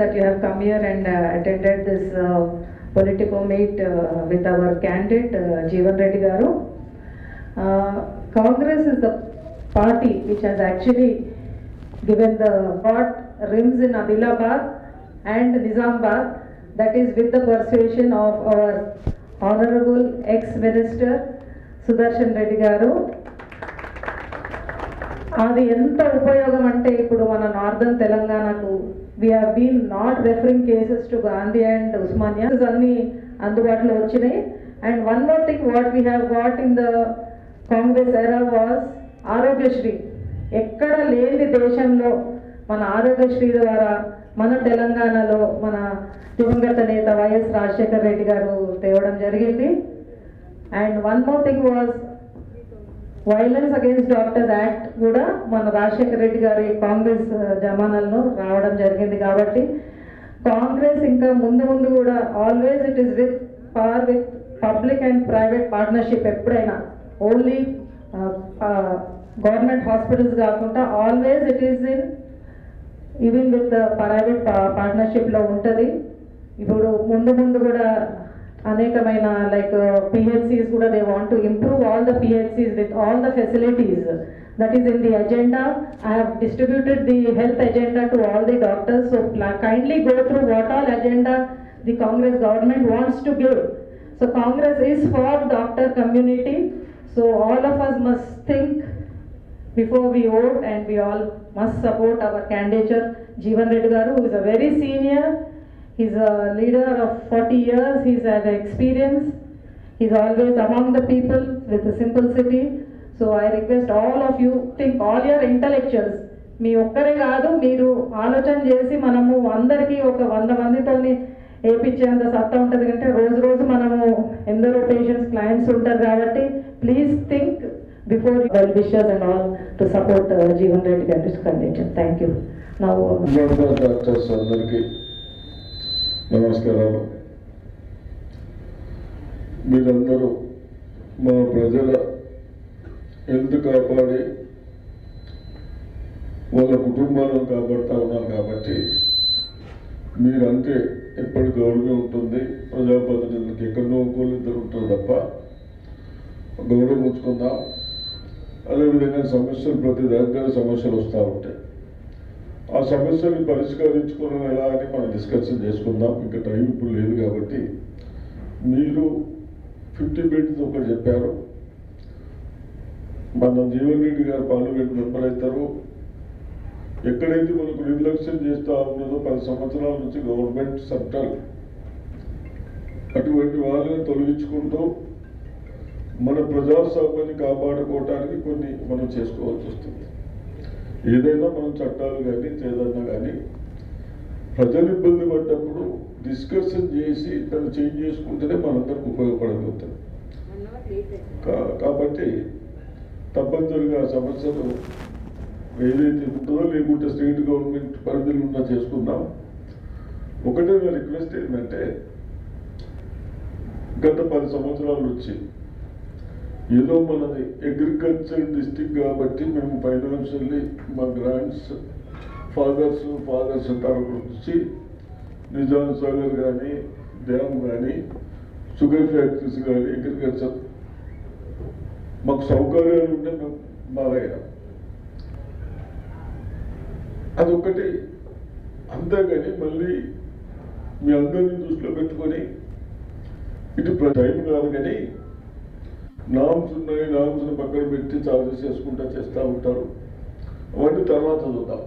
that you have come here and attended this political meet with our candidate Jeevan Reddy Garu. Congress is the party which has actually given the got rims in Adilabad and Nizamabad, that is with the persuasion of our Honorable ex-Minister Sudarshan Reddy Garu. అది ఎంత ఉపయోగం అంటే ఇప్పుడు మన northern తెలంగాణకు we have been not referring cases to Gandhi and Usmania అన్ని అందుబాటులో వచ్చినాయి. And one more thing what we have got in the Congress era was Aarogyasri. ఎక్కడ లేని దేశంలో మన ఆరోగ్యశ్రీ ద్వారా మన తెలంగాణలో మన దివంగత నేత వైఎస్ రాజశేఖర రెడ్డి గారు తేవడం జరిగింది. And one more thing was violence against doctors act కూడా మన రాజశేఖర రెడ్డి గారి కాంగ్రెస్ జమానాల్లో రావడం జరిగింది. కాబట్టి కాంగ్రెస్ ఇంకా ముందు ముందు కూడా always it is with public and private partnership. ఎప్పుడైనా ఓన్లీ గవర్నమెంట్ హాస్పిటల్స్ కాకుండా always it is in even with private పార్ట్నర్షిప్లో ఉంటుంది. ఇప్పుడు ముందు ముందు కూడా అనేకమైన లైక్ PHCs కూడా they want to improve all the PHCs with all the facilities that is in the agenda. I have distributed the health agenda to all the doctors, so kindly go through what all agenda the Congress government wants to give. So Congress is for doctor community, so all of us must think before we vote and we all must support our candidate Jeevan Reddy Garu, who is a very senior. He's a leader of 40 years. He's had experience. He's always among the people with a simplicity. So I request all of you, think all your intellectuals. మీ ఒక్కరే కాదు, మీరు ఆలోచన చేసి మనము అందరికీ ఒక 100 మందితోని వేయించేంత సత్తా ఉంటుంది. కంటే రోజు రోజు మనము ఎందరో పేషెంట్స్ క్లయింట్స్ ఉంటారు. కాబట్టి please think before well wishers and all to support Jeevan Reddy గారి కండిషన్. Thank you. నా డాక్టర్స్ అందరికీ నమస్కారాలు. మీరందరూ మా ప్రజల హెల్త్ కాపాడి వాళ్ళ కుటుంబాలను కాపాడుతూ ఉన్నారు. కాబట్టి మీరంటే ఎప్పటి గౌరవం ఉంటుంది. ప్రజాప్రతినిధులకు ఎక్కడో ఒకళ్ళు ఇద్దరు ఉంటారు తప్ప గౌరవం ఉంచుకుందాం. అదేవిధంగా సమస్యలు ప్రతి దగ్గర సమస్యలు వస్తూ ఉంటాయి. ఆ సమస్యని పరిష్కరించుకోవడం ఎలా అని మనం డిస్కషన్ చేసుకుందాం. ఇంకా టైం ఇప్పుడు లేదు కాబట్టి మీరు 50 బెడ్స్ ఒకటి చెప్పారు. మన జీవన్ రెడ్డి గారు పార్లమెంట్ మెంబర్ అవుతారు. ఎక్కడైతే మనకు నిర్లక్ష్యం చేస్తూ ఉన్నదో 10 సంవత్సరాల నుంచి గవర్నమెంట్ సెక్టర్ అటువంటి వాళ్ళని తొలగించుకుంటూ మన ప్రజాస్వామ్యాన్ని కాపాడుకోవటానికి కొన్ని మనం చేసుకోవాల్సి వస్తుంది. ఏదైనా మనం చట్టాలు కానీ ఏదైనా కానీ ప్రజలు ఇబ్బంది పడ్డప్పుడు డిస్కషన్ చేసి దాన్ని చేంజ్ చేసుకుంటేనే మనందరికి ఉపయోగపడగలుగుతాం. కాబట్టి తప్పనిసరిగా సమస్యలు ఏదైతే ఉంటుందో లేకుంటే స్టేట్ గవర్నమెంట్ పరిధిలో ఉన్నా చేసుకుందాం. ఒకటే నా రిక్వెస్ట్ ఏంటంటే గత 10 సంవత్సరాల నుంచి ఏదో మనది అగ్రికల్చర్ డిస్ట్రిక్ట్ కాబట్టి మేము ఫైనాన్షియల్లీ మా గ్రాంట్స్ ఫాదర్స్ తరఫు నుంచి నిజాం సాగర్ కానీ డ్యామ్ కానీ షుగర్ ఫ్యాక్టరీస్ కానీ అగ్రికల్చర్ మాకు సౌకర్యాలు ఉంటే మేము బాగా అదొకటి. అంతేగాని మళ్ళీ మీ అందరినీ దృష్టిలో పెట్టుకొని ఇటు టైం కాదు కానీ నామ్స్ ఉన్నాయి, నామ్స్ని పక్కన పెట్టి చార్జెస్ చేసుకుంటా చేస్తూ ఉంటారు. అవన్నీ తర్వాత చూద్దాం.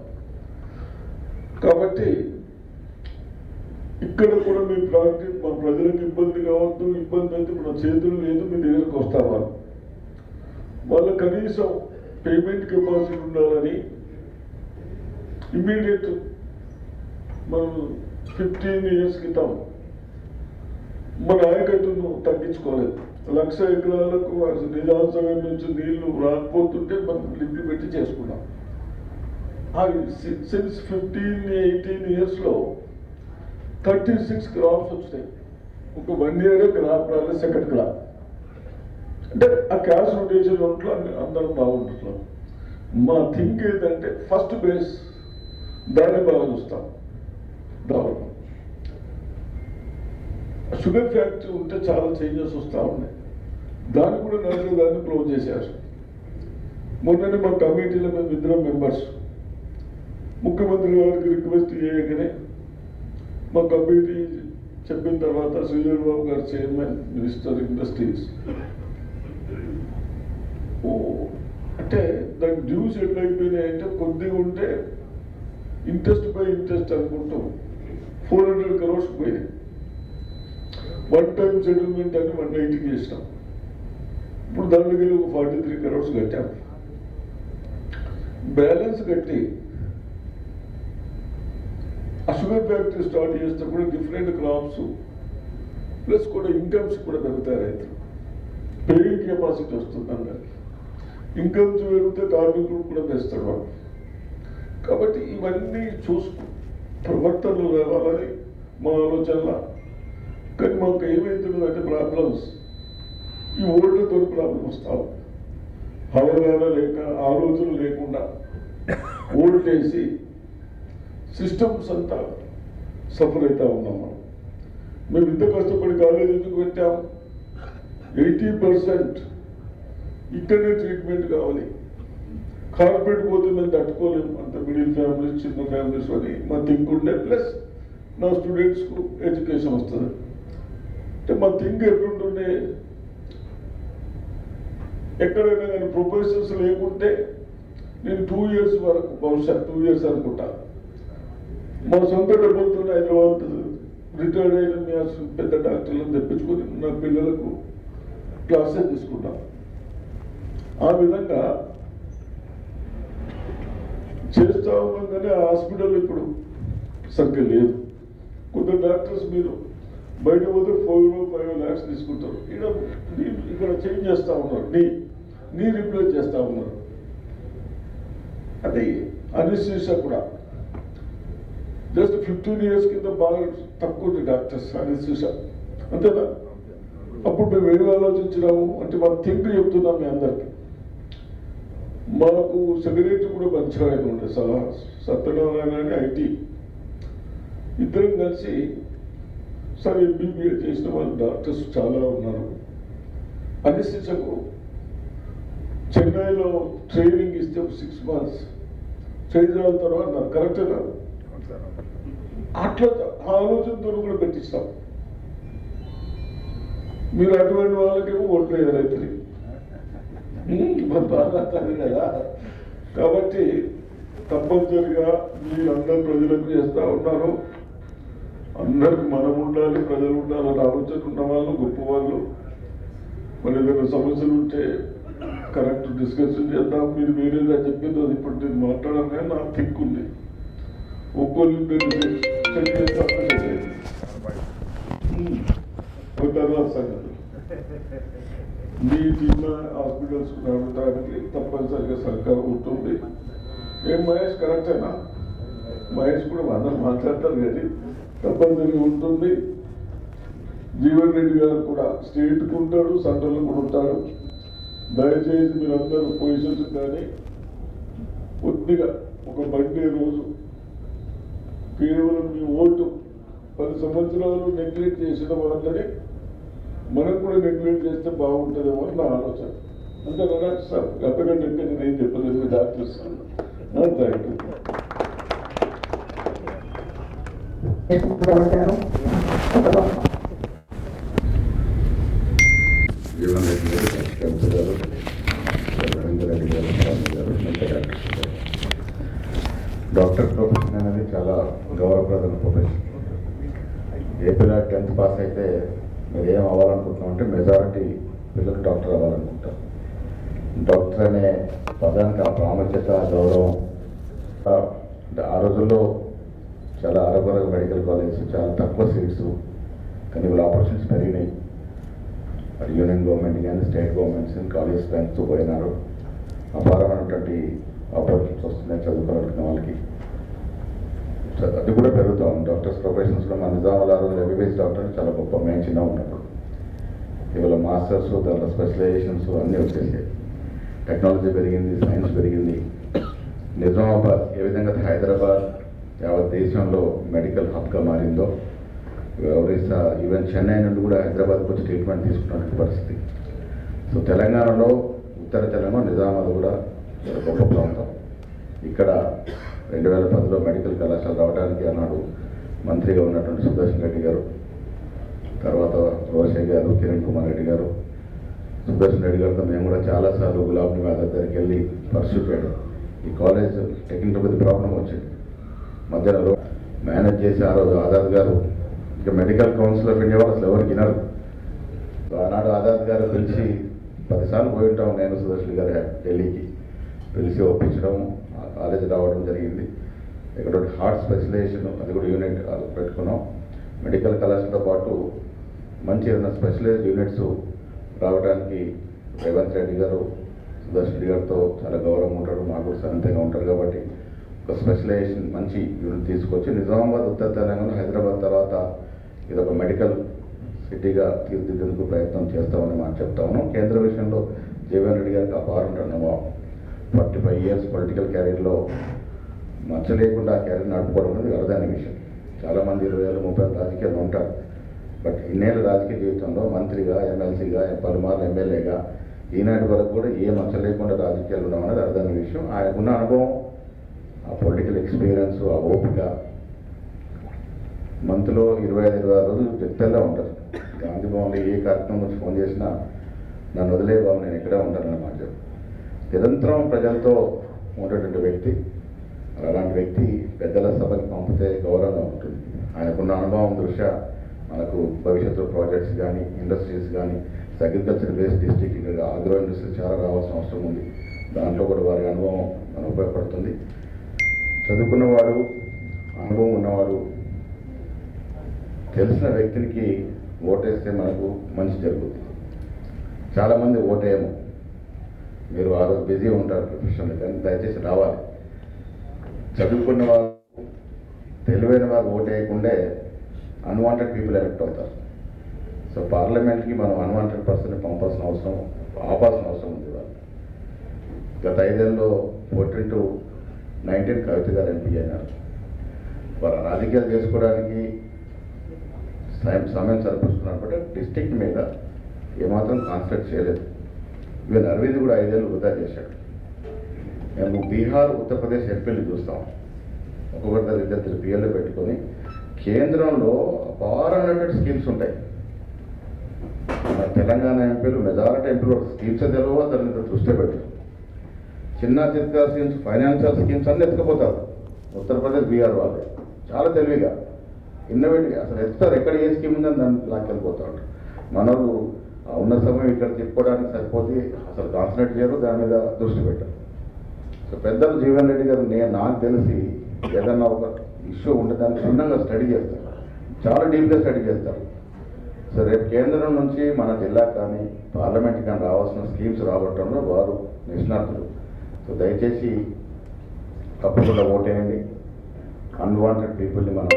కాబట్టి ఇక్కడ కూడా మీ ప్రాక్టీస్ మా ప్రజలకు ఇబ్బంది కావద్దు. ఇబ్బంది అయితే మన చేతులు లేదు, మీ దగ్గరకు వస్తారు వాళ్ళు. వాళ్ళ కనీసం పేమెంట్ కెపాసిటీ ఉండాలని ఇమ్మీడియట్ మనం 15 years క్రితం మన ఆయకట్టును తగ్గించుకోలేదు. 1,00,000 ఎకరాలకు నిజాం సాగర్ నుంచి నీళ్లు రాకపోతుంటే మనం లింక్ పెట్టి చేసుకున్నాం. సిన్స్ 15-18 yearsలో 36 క్రాప్స్ వచ్చినాయి. ఒక 1 year క్రాప్ రాలేదు, సెకండ్ క్రాప్. అంటే ఆ క్యాష్ రొటేషన్ ఒంట్లో అందరం బాగుంటున్నాం. మా థింక్ ఏంటంటే ఫస్ట్ బేస్ దాన్ని బాగా చూస్తాం. దారుణం. షుగర్ ఫ్యాక్టరీ ఉంటే చాలా చేంజెస్ వస్తూ ఉన్నాయి. దాన్ని కూడా దాన్ని క్లోజ్ చేశారు. మొన్ననే మా కమిటీలో మేము ఇద్దరం మెంబర్స్ ముఖ్యమంత్రి గారికి రిక్వెస్ట్ చేయగానే మా కమిటీ చెప్పిన తర్వాత శ్రీధర్ బాబు గారు చైర్మన్ మినిస్టర్ ఇండస్ట్రీస్ అంటే దానికి డ్యూస్ ఎట్లా అయిపోయినాయంటే కొద్దిగా ఉంటే ఇంట్రెస్ట్ బై ఇంట్రెస్ట్ అనుకుంటాం 400 crores పోయినాయి. వన్ టైం సెటిల్మెంట్ అని 180 చేసినాం. ఇప్పుడు దాంట్లోకి వెళ్ళి ఒక 43 crores కట్టాం. బ్యాలెన్స్ కట్టి ఆ షుగర్ ఫ్యాక్టరీ స్టార్ట్ చేస్తే కూడా డిఫరెంట్ క్రాప్స్ ప్లస్ కూడా ఇన్కమ్స్ కూడా పెరుగుతాయి. రైతులు పేయింగ్ కెపాసిటీ వస్తుంది అందరికి. ఇన్కమ్స్ పెరిగితే కార్మికులు కూడా పెంచుతాడు వాళ్ళు. కాబట్టి ఇవన్నీ చూసుకు ప్రవర్తనలు రావాలని మా ఆలోచన. కానీ మాకు ఏమవుతుందంటే ప్రాబ్లమ్స్ ఈ ఓట్లతో ప్రాబ్లం వస్తావు. అవగాహన లేక ఆలోచన లేకుండా ఓట్లేసి సిస్టమ్స్ అంతా సఫర్ అవుతా ఉన్నాం. మేము ఇంత కష్టపడి కాలేజ్ ఎందుకు పెట్టాము? 80% ఇక్కడనే ట్రీట్మెంట్ కావాలి. కార్పొరేట్ పోతే మేము తట్టుకోలేము. అంత మిడిల్ ఫ్యామిలీస్ చిన్న ఫ్యామిలీస్ అని మా థింక్ ఉండే. ప్లస్ నా స్టూడెంట్స్కు ఎడ్యుకేషన్ వస్తుంది. అంటే మా థింక్ ఎట్లుంటుండే ఎక్కడైనా కానీ ప్రొఫెసర్స్ లేకుంటే నేను 2 years వరకు బహుశా 2 years అనుకుంటా మా సొంత డబ్బులతో హైదరాబాద్ రిటైర్డ్ అయిన పెద్ద డాక్టర్లను తెప్పించుకొని నా పిల్లలకు క్లాసెస్ తీసుకుంటాను. ఆ విధంగా చేస్తూ ఉన్నాం. కానీ ఆ హాస్పిటల్ ఇప్పుడు సరిగ్గా లేదు. కొందరు డాక్టర్స్ మీరు బయట పోతే 4-5 lakhs తీసుకుంటారు. ఇక్కడ చేంజ్ చేస్తూ ఉన్నారు. నీ రిప్లేస్ చేస్తూ ఉన్నారు. అది అనెస్థీషియా కూడా జస్ట్ 15 years కింద బాగా తక్కువ ఉంది డాక్టర్స్ అనెస్థీషియా. అంతేనా? అప్పుడు మేము ఏమి ఆలోచించినాము అంటే మన థింక్ చెప్తున్నాం మీ అందరికీ. మాకు సెక్రటరీ కూడా మంచిగా ఆయన ఉండే సత్యనారాయణ అని ఐటీ ఇద్దరం కలిసి సార్ ఎంబీబీఏ చేసిన వాళ్ళు డాక్టర్స్ చాలా ఉన్నారు. అనెస్థీషియాకు చెన్నైలో ట్రైనింగ్ ఇస్తే 6 months ట్రైన్ తర్వాత నాకు కరెక్టేనా అట్లా ఆలోచనతో కూడా పెట్టిస్తాం. మీరు అటువంటి వాళ్ళకేమో ఓట్లు రైతులు బాగా కదా. కాబట్టి తప్పనిసరిగా మీరు అందరు ప్రజలకు చేస్తూ ఉన్నారు. అందరికి మనం ఉండాలి, ప్రజలు ఉండాలని ఆలోచన ఉన్న వాళ్ళు గొప్ప వాళ్ళు. మరి ఏదైనా సమస్యలు ఉంటే కరెక్ట్ డిస్కషన్ చేద్దాం. మీరు వేరేగా చెప్పింది అది ఇప్పుడు నేను మాట్లాడాను కానీ నాకు థింక్ ఉంది. ఒక్కొల్లు తర్వాత సంగతి మీ టీమ్ హాస్పిటల్స్ నడవడానికి తప్పనిసరిగా సహకారం ఉంటుంది. ఏం మహేష్ కరెక్టేనా? మహేష్ కూడా అందరూ మాట్లాడతారు కానీ తప్పనిసరిగా ఉంటుంది. జీవన్ రెడ్డి గారు కూడా స్టేట్కి ఉంటాడు, సెంట్రల్ కూడా ఉంటాడు. దయచేసి మీరందరూ పొజిషన్స్ కానీ కొద్దిగా ఒక బండి రోజు కేవలం మీ ఓటు 10 సంవత్సరాలు నెగ్లెక్ట్ చేసిన వాళ్ళని మనకు కూడా నెగ్లెక్ట్ చేస్తే బాగుంటుందేమో అని నా ఆలోచన. అంటే సార్ గతగంటే అంటే నేనేం చెప్పలేదు. మీ doctors thank you. Jeevan Reddy garu, కంసు గారు, రవీంద్ర రెడ్డి గారు, స్వామి గారు, మిగతా డాక్టర్స్ గారు. డాక్టర్ ప్రొఫెషన్ అనేది చాలా గౌరవప్రదమైన ప్రొఫెషన్. ఏ పిల్లలు 10th పాస్ అయితే మీరు ఏం అవ్వాలనుకుంటున్నాం అంటే మెజారిటీ పిల్లలు డాక్టర్ అవ్వాలనుకుంటారు. డాక్టర్ అనే పదానికి ఆ ప్రాముఖ్యత, గౌరవం ఆ రోజుల్లో చాలా అరకొర మెడికల్ కాలేజ్, చాలా తక్కువ సీట్స్. కానీ ఇవాళ ఆపర్చునిటీస్ పెరిగినాయి. అది యూనియన్ గవర్నమెంట్ కానీ స్టేట్ గవర్నమెంట్స్ కాలేజెస్ పెంచుతూ పోయినారు. అపారమైనటువంటి ఆపర్చునిటీస్ వస్తున్నాయి చదువుకోవాలనుకున్న వాళ్ళకి. అది కూడా పెరుగుతూ ఉంది. డాక్టర్స్ ప్రొఫెషన్స్లో మన నిజామాబాద్ ఎంబీబీఎస్ డాక్టర్ చాలా గొప్ప మేము చిన్న ఉన్నప్పుడు. ఇవాళ మాస్టర్స్, దాంట్లో స్పెషలైజేషన్స్ అన్నీ వచ్చేసాయి. టెక్నాలజీ పెరిగింది, సైన్స్ పెరిగింది. నిజామాబాద్ ఏ విధంగా హైదరాబాద్ యావత్ దేశంలో మెడికల్ హబ్గా మారిందో, ఒరిస్సా ఈవెన్ చెన్నై నుండి కూడా హైదరాబాద్కి వచ్చి ట్రీట్మెంట్ తీసుకున్నటువంటి పరిస్థితి. సో తెలంగాణలో ఉత్తర తెలంగాణ నిజామాబాద్ కూడా గొప్ప ప్రాంతం. ఇక్కడ 2010లో మెడికల్ కళాశాల రావడానికి ఆనాడు మంత్రిగా ఉన్నటువంటి సుదర్శన్ రెడ్డి గారు, తర్వాత రోషయ్య గారు, కిరణ్ కుమార్ రెడ్డి గారు, సుదర్శన్ రెడ్డి గారితో మేము కూడా చాలాసార్లు గులాబ్ నబీ ఆజాద్ దగ్గరికి వెళ్ళి పర్సూట్ చేయడం. ఈ కాలేజ్ టెక్నికల్ కొద్ది ప్రాబ్లం వచ్చింది, మధ్యలో మేనేజ్ చేసి ఆ రోజు ఆజాద్ గారు ఇక మెడికల్ కౌన్సిల్ ఆఫ్ ఇండియా వాళ్ళు అసలు ఎవరికి వినరు. ఆనాడు ఆజాద్ గారు పిలిచి 10 సార్లు పోయి ఉంటాం, నేను సుదర్శన్ గారు ఢిల్లీకి పిలిచి ఒప్పించడం, ఆ కాలేజ్ రావడం జరిగింది. ఇక్కడ హార్ట్ స్పెషలైజేషన్ అది కూడా యూనిట్ పెట్టుకున్నాం. మెడికల్ కళాశాలతో పాటు మంచి ఏదైనా స్పెషలైజ్డ్ యూనిట్స్ రావడానికి రేవంత్ రెడ్డి గారు సుదర్శన్ రెడ్డి గారితో చాలా గౌరవం ఉంటాడు, మాకు కూడా సన్నిహితంగా ఉంటారు. కాబట్టి ఒక స్పెషలైజేషన్ మంచి యూనిట్ తీసుకొచ్చి నిజామాబాద్ ఉత్తర తెలంగాణ హైదరాబాద్ తర్వాత ఇది ఒక మెడికల్ సిటీగా తీర్చిదిద్దేందుకు ప్రయత్నం చేస్తామని మనం చెప్తా ఉన్నాం. కేంద్ర విషయంలో జీవన్ రెడ్డి గారికి అపారం అనుభవం, 45 ఇయర్స్ పొలిటికల్ క్యారియర్లో మచ్చ లేకుండా క్యారియర్ నడుపుకోవడం అనేది అరుదైన విషయం. చాలామంది 20 ఏళ్ళు 30 ఏళ్ళు రాజకీయాలు ఉంటారు, బట్ ఇన్నేళ్ళ రాజకీయ జీవితంలో మంత్రిగా, ఎమ్మెల్సీగా, పలుమార్లు ఎమ్మెల్యేగా ఈనాటి వరకు కూడా ఏ మచ్చ లేకుండా రాజకీయాలు ఉండడం అనేది అరుదైన విషయం. ఆయనకున్న అనుభవం, ఆ పొలిటికల్ ఎక్స్పీరియన్స్, ఆ ఓపిక. మంత్లో 25-26 రోజులు చెప్తేలా ఉంటారు. గాంధీ భవన్లో ఏ కార్యక్రమం వచ్చి ఫోన్ చేసినా నన్ను వదిలే బాబు నేను ఎక్కడే ఉంటానన్నమాట. నిరంతరం ప్రజలతో ఉండేటువంటి వ్యక్తి. అలాంటి వ్యక్తి పెద్దల సభకి పంపితే గౌరవంగా ఉంటుంది. ఆయనకున్న అనుభవం దృష్ట్యా మనకు భవిష్యత్తులో ప్రాజెక్ట్స్ కానీ, ఇండస్ట్రీస్ కానీ, అగ్రికల్చర్ బేస్డ్ డిస్ట్రిక్ట్ ఇక్కడ ఆగ్రో ఇండస్ట్రీ చాలా రావాల్సిన అవసరం ఉంది. దాంట్లో కూడా వారి అనుభవం మనకు ఉపయోగపడుతుంది. చదువుకున్నవాడు, అనుభవం ఉన్నవాడు, తెలిసిన వ్యక్తికి ఓటేస్తే మనకు మంచి జరుగుతుంది. చాలామంది ఓటేయము, మీరు ఆ రోజు బిజీ ఉంటారు ప్రొఫెషన్లో, కానీ దయచేసి రావాలి. చదువుకున్న వాళ్ళు, తెలివైన వారు ఓటేయకుండే అన్వాంటెడ్ పీపుల్ ఎలెక్ట్ అవుతారు. సో పార్లమెంట్కి మనం అన్వాంటెడ్ పర్సన్ని ఆపాల్సిన అవసరం ఉంది. వాళ్ళు గత 5 ఏళ్ళలో 14-19 కవిత గారు ఎంపీ అయినారు. వారు రాజకీయాలు చేసుకోవడానికి సమయం సరిపుచ్చుకున్నప్పుడు డిస్ట్రిక్ట్ మీద ఏమాత్రం కాన్సన్ట్రేట్ చేయలేదు. ఈవెన్ అరవింద్ కూడా 5 ఏళ్ళు వృధా చేశాడు. మేము బీహార్, ఉత్తరప్రదేశ్ ఎంపీలు చూస్తాం, ఒక్కొక్కరి ఇద్దరు పిఎల్ఏ పెట్టుకొని కేంద్రంలో అపారమైనటువంటి స్కీమ్స్ ఉంటాయి. మన తెలంగాణ ఎంపీలు మెజారిటీ ఎంపీలు స్కీమ్స్ తెలియవు, దాని మీద దృష్టి పెట్టారు. చిన్న చిత్కా స్కీమ్స్, ఫైనాన్షియల్ స్కీమ్స్ అన్నీ ఎత్తుకుపోతారు. ఉత్తరప్రదేశ్, బీహార్ వాళ్ళే చాలా తెలివిగా ఇన్నోవేటివ్గా అసలు ఎత్తుతారు. ఎక్కడ ఏ స్కీమ్ ఉందని దాన్ని లాక్కెళ్ళిపోతారు. మనలు ఉన్న సమయం ఇక్కడ తిప్పుకోవడానికి సరిపోతే అసలు కాన్సన్ట్రేట్ చేయరు, దాని మీద దృష్టి పెట్టారు. సో పెద్దలు జీవన్ రెడ్డి గారు నాకు తెలిసి ఏదన్నా ఒక ఇష్యూ ఉంటే దాన్ని క్షుణ్ణంగా స్టడీ చేస్తారు, చాలా డీప్గా స్టడీ చేస్తారు. సో రేపు కేంద్రం నుంచి మన జిల్లాకు కానీ పార్లమెంట్ కానీ రావాల్సిన స్కీమ్స్ రావడంలో వారు నిష్ణాతులు. సో దయచేసి తప్పకుండా ఓటేయండి. అన్వాంటెడ్ పీపుల్ని మనం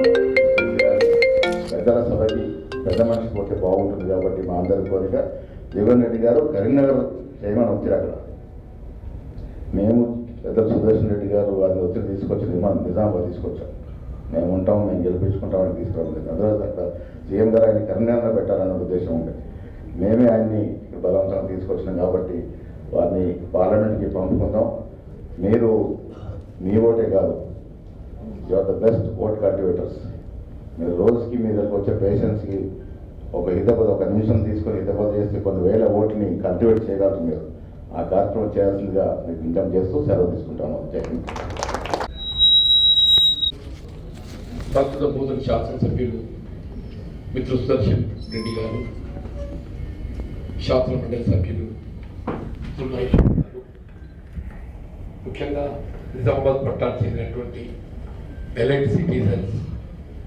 పెద్దల సభకి పెద్ద మనిషి పోతే బాగుంటుంది. కాబట్టి మా అందరి కోరిక జీవన్ రెడ్డి గారు కరీంనగర్ చేయమని వచ్చారు. అక్కడ మేము పెద్దలు సుదర్శన్ రెడ్డి గారు వారిని ఒత్తిడి తీసుకొచ్చి నిజామాబాద్ తీసుకొచ్చాం. మేము ఉంటాం, మేము గెలిపించుకుంటామని తీసుకురావడం లేదు. అందులో అక్కడ సీఎం గారు ఆయన కరీంనగర్లో పెట్టాలన్న ఉద్దేశం ఉండేది. మేమే ఆయన్ని బలవంతంగా తీసుకొచ్చినాం. కాబట్టి వారిని పార్లమెంట్కి పంపుకుందాం. మీరు మీ ఓటే కాదు, you are the best vote cultivators. మీరు రోజుకి మీ దగ్గరకు వచ్చే పేషెంట్స్కి ఒక నిమిషం తీసుకొని హితబోధ చేస్తే కొన్ని వేల ఓట్ని కల్టివేట్ చేయగలరు. మీరు ఆ కార్యక్రమం చేయాల్సిందిగా మీకు విజ్ఞప్తి చేస్తూ సెలవు తీసుకుంటాను. జై హింద్. ప్రస్తుత బోధన శాసనసభ్యులు మిత్రు సుదర్శన్ రెడ్డి గారు, శాసన మండలి సభ్యులు మహేష్ గారు, ముఖ్యంగా నిజామాబాద్ పట్టణానికి చెందినటువంటి ఎలైట్ సిటిజన్స్,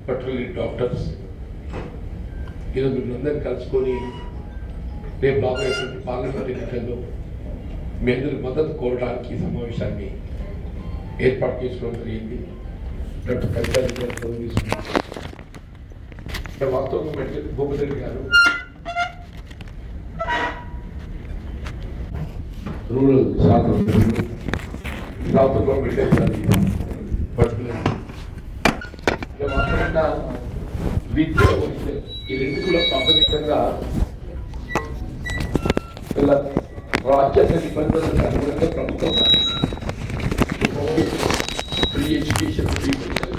పర్టికులర్లీ డాక్టర్స్, ఈరోజు మిమ్మల్ని కలుసుకొని రేపు రాబోయేటువంటి పార్లమెంట్ ఎన్నికల్లో మీ అందరి మద్దతు కోరడానికి సమావేశాన్ని ఏర్పాటు చేసుకోవడం జరిగింది. డాక్టర్ కవిత తీసుకున్నారు. వాస్తవంగా భూపతి గారు రూరల్ శాసనసభ్యులు, సౌత్ గవర్నమెంట్ పర్టికులర్ అదేవిధంగా విద్య వైద్యం ఈ రెండు కూడా ప్రాథమికంగా వీళ్ళ రాజ్యాంగ నిబంధనలకు అనుగుణంగా ప్రభుత్వం free education free medical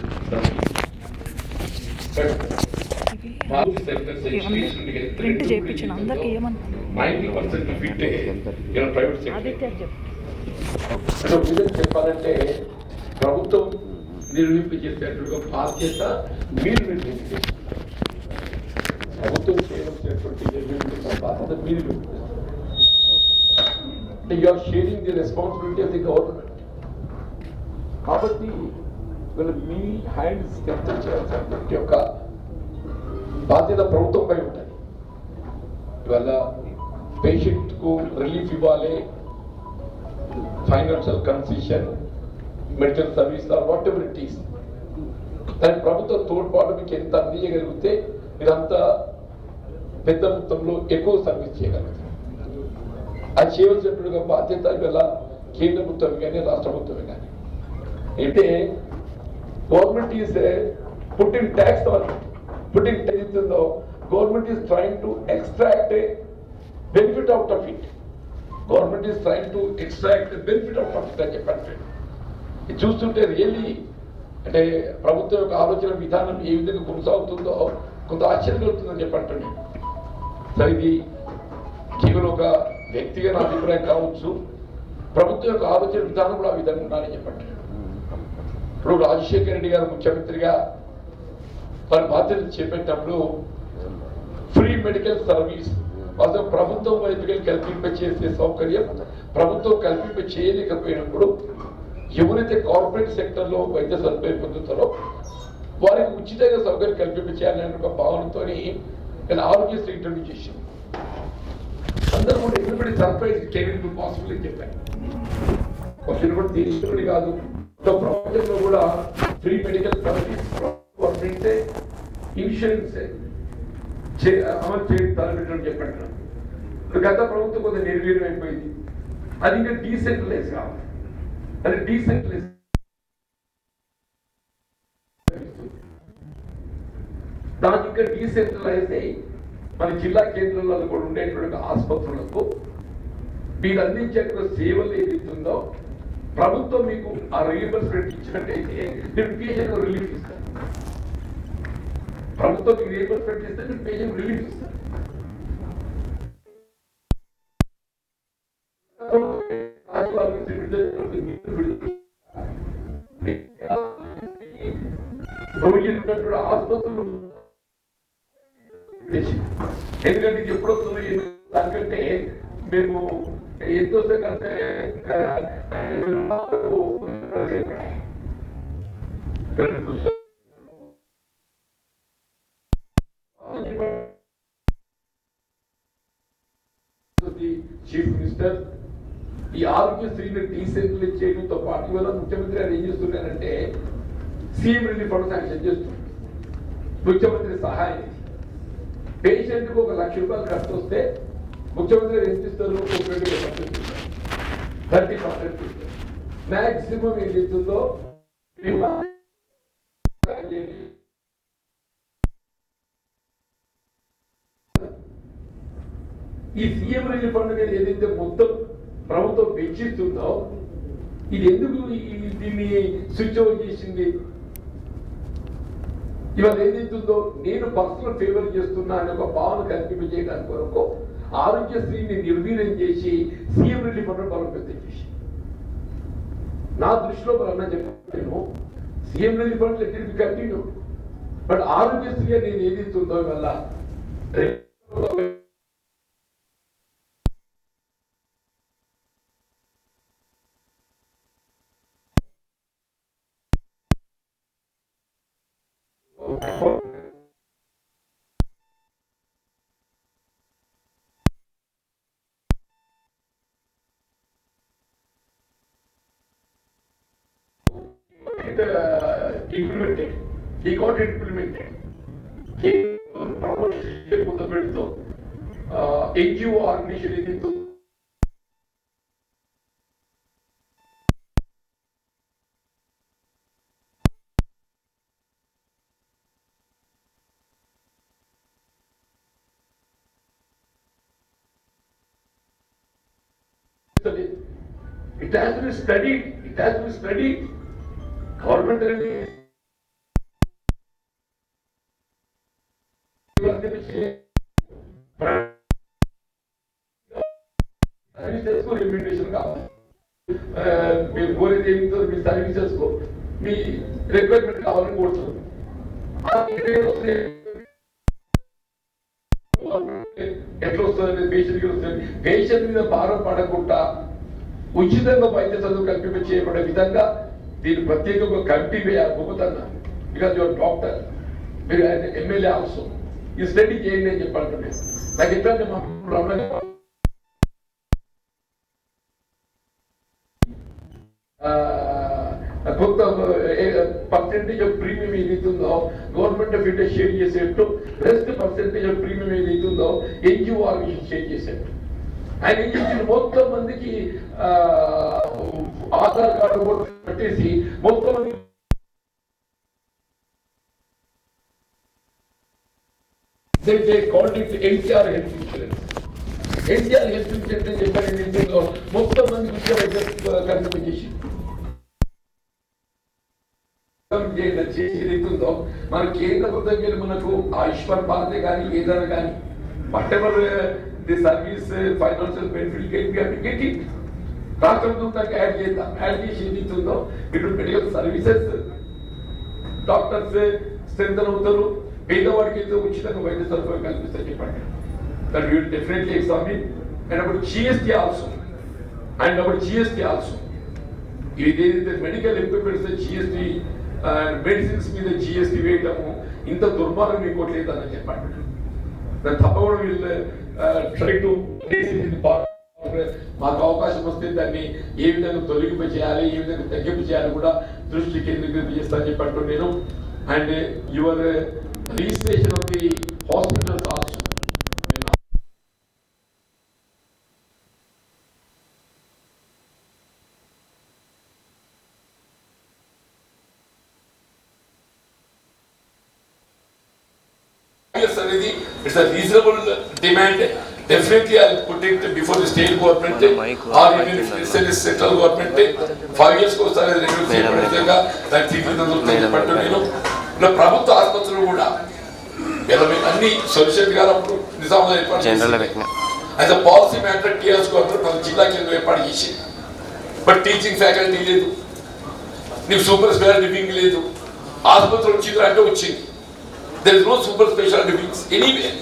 print చేయించిన అందరికి ఏమన్నా 90% ఫిట్ ఇలా ప్రైవేట్ సెక్టర్ చెప్పాలంటే ప్రభుత్వం నిర్వహింపు చేసేటువంటి బాధ్యత మీరు నిర్వహించారు. ప్రభుత్వం చేయవలసినటువంటి నిర్వహించిన బాధ్యత మీరు అంటే you are sharing the responsibility of the government. కాబట్టి వీళ్ళు మీ హ్యాండ్స్ క్యాప్చర్ చేయాల్సినటువంటి యొక్క బాధ్యత ప్రభుత్వంపై ఉంటుంది. ఇవాళ పేషెంట్కు రిలీఫ్ ఇవ్వాలి, financial concession, medical service or whatever it is, దాని ప్రభుత్వ తోడ్పాటు మీకు ఎంత అందించగలిగితే మీరంతా పెద్ద మొత్తంలో ఎక్కువ సర్వీస్ చేయగలుగుతారు. అది చేయవలసినటువంటి బాధ్యత ఇవాళ కేంద్ర ప్రభుత్వం కానీ రాష్ట్ర ప్రభుత్వమే కానీ. అయితే government is putting tax putting ఏదైతుందో government is trying to extract benefit out of it. Government is trying to extract benefit out of it అని చెప్పండి. ఇది చూస్తుంటే రియల్లీ అంటే ప్రభుత్వం యొక్క ఆలోచన విధానం ఏ విధంగా కొనసాగుతుందో కొంత ఆశ్చర్యం కలుగుతుందని చెప్పండి. సరే, ఇది కేవలం ఒక వ్యక్తిగత అభిప్రాయం కావచ్చు, ప్రభుత్వం యొక్క ఆలోచన విధానం కూడా ఆ విధంగా ఉండాలని చెప్పండి. ఇప్పుడు రాజశేఖర రెడ్డి గారు ముఖ్యమంత్రిగా వారి బాధ్యతలు చేపట్టినప్పుడు ఫ్రీ మెడికల్ సర్వీస్ అసలు ప్రభుత్వం వైపుగా కల్పింపచేసే సౌకర్యం ప్రభుత్వం కల్పింప చేయలేకపోయినప్పుడు ఎవరైతే కార్పొరేట్ సెక్టర్లో వైద్య సదుపాయం పొందుతారో వారికి ఉచితంగా సౌకర్యం కల్పింప చేయాలనే ఒక భావనతో ఆరోగ్యశ్రీ ఇంట్రడ్యూస్ చేసింది. అందరూ కూడా ఎవ్రీబడి సర్ప్రైజ్ కెరీర్ పాసిబుల్ అని చెప్పారు. క్వశ్చన్ కూడా దీని కాదు, ప్రపంచంలో కూడా free medical service government insurance అమలు చేయాలని చెప్పండి. గత ప్రభుత్వం కొంత నిర్వీర్యం అయిపోయింది. అది ఇంకా డీసెంట్రలైజ్ కావాలి. అది డీసెంట్రలైజ్ దాని ఇంకా డీసెంట్రలైజ్ అయ్యి మన జిల్లా కేంద్రాలలో కూడా ఉండేటువంటి ఆసుపత్రులకు మీరు అందించేటువంటి సేవలు ఏదైతుందో ప్రభుత్వం మీకు ఆ రీఎంబర్స్మెంట్ ఇచ్చినట్టయితే మీరు పేషెంట్ రిలీఫ్ ఇస్తారు. ప్రభుత్వం మీకు రీఎంబర్స్మెంట్ ఇస్తే మీరు పేషెంట్ రిలీఫ్ ఇస్తారు. ఆసుపత్రులు ఎందుకంటే ఎప్పుడు వస్తుంది దానికంటే మేము ఎంతో కంటే చీఫ్ మినిస్టర్ ఈ ఆరోగ్యశ్రీని డీసెంట్రలైజ్ చేయడంతో పాటు ఇవాళ ముఖ్యమంత్రి గారు ఏం చేస్తున్నారంటే సీఎం రిలీఫ్ ఫండ్ శాంక్షన్ చేస్తున్నారు. ముఖ్యమంత్రి సహాయం పేషెంట్ కు 1 లక్ష రూపాయలు ఖర్చు వస్తే ముఖ్యమంత్రి గారు ఎంత ఇస్తారు? 30% మ్యాక్సిమం ఏం చేస్తుందో ఈ సీఎం రిలీఫ్ ఫండ్ అనేది ఏదైతే మొత్తం ప్రభుత్వం వెచ్చిస్తుందో ఇది ఎందుకు దీన్ని స్విచ్ ఓవర్ చేసింది? ఇవాళ ఏదైతుందో నేను పర్సనల్ ఫేవర్ చేస్తున్నా అనే ఒక భావన కల్పింపజేయడానికి కొరకు ఆరోగ్యశ్రీని నిర్వీర్యం చేసి సీఎం రిలీఫ్ ఫండ్ బలోపేతం చేసి నా దృష్టిలో అన్న చెప్పాను CM relief fund let it be continue. But Aarogyasri అనేది ఏదైతుందో ఇవాళ implemented. He got it implemented. NGO organization It has to be studied. It has to be studied. Government remuneration కావాలి. మీరు కోరేది ఏమిటో మీ సర్వీసెస్ కు మీ రిక్వైర్మెంట్ కావాలని కోరుతున్నారు. ఎట్లా వస్తుంది పేషెంట్కి వస్తుంది. పేషెంట్ మీద భారం పడకుండా ఉచితంగా వైద్య చదువు కల్పింప చేయబడే విధంగా దీన్ని ప్రత్యేకంగా కమిటీ వేయాలి. గొప్పతన్నా బికాజ్ యువర్ డాక్టర్, మీరు ఆయన ఎమ్మెల్యే ఆల్సో ఈ స్టడీ చేయండి అని చెప్పండి. నాకు ఎట్లంటే మా కొంత పర్సెంటేజ్ ఆఫ్ ప్రీమియం ఏదైతుందో గవర్నమెంట్ ఆఫ్ ఇండియా షేర్ చేసేట్టు, రెస్ట్ పర్సెంటేజ్ ఆఫ్ ప్రీమియం ఏదైతుందో ఎన్జిఓ ఆర్గనైజేషన్ షేర్ చేసేట్టు. ఆయన ఏం చేసి మొత్తం మందికి ఆధార్ కార్డు కూడా పెట్టేసి మొత్తం మంది NTR health insurance. NTR health insurance అని చెప్పారు. మొత్తం మంది కనిపించేసి ఏదైతుందో మన కేంద్ర ప్రభుత్వం మనకు ఆయుష్మాన్ భారతే కానీ ఏదైనా కానీ whatever the service financial benefit రాష్ట్ర ప్రభుత్వానికి యాడ్ చేద్దాం. యాడ్ చేసి ఏదైతుందో ఇప్పుడు మెడికల్ సర్వీసెస్ డాక్టర్స్ స్ట్రెంథన్ అవుతారు. పేదవాడికి అయితే ఉచితంగా వైద్య సదుపాయం కల్పిస్తారు చెప్పండి. That will definitely examine. And అప్పుడు జిఎస్టీ ఆల్సో ఇదేదైతే మెడికల్ ఎక్విప్మెంట్స్ జిఎస్టీ మెడిసిన్స్ మీద జిఎస్టీ వేయటము ఇంత దుర్మార్గం ఇంకోట్లేదని చెప్పండి. తప్పకుండా వీళ్ళు ట్రై టు మాకు అవకాశం వస్తే దాన్ని ఏ విధంగా తొలగింపు చేయాలి, ఏ విధంగా తగ్గింపు చేయాలి కూడా దృష్టి కేంద్రీకృతం చేస్తానని చెప్పంటూ నేను. And your registration of the hospitals also. It's a reasonable demand. Definitely, I'll put it before the state government or even if it's the central government. 5 years ko sare review cheyabadega that తీర్చిదిద్దుతాను నేను. నా ప్రభుత్వ ఆసుపత్రులు కూడా అన్ని solution గారు అప్పుడు నిజామాబాద్ ఏర్పాటు చేశారు. As a policy matter TRS government మన జిల్లా కేంద్రం ఏర్పాటు చేసింది. బట్ టీచింగ్ ఫ్యాకల్టీ లేదు, నీకు సూపర్ స్పెషాలిటీ వింగ్ లేదు. ఆసుపత్రి వచ్చింది అంటే వచ్చింది. There is no super specialty wings anywhere.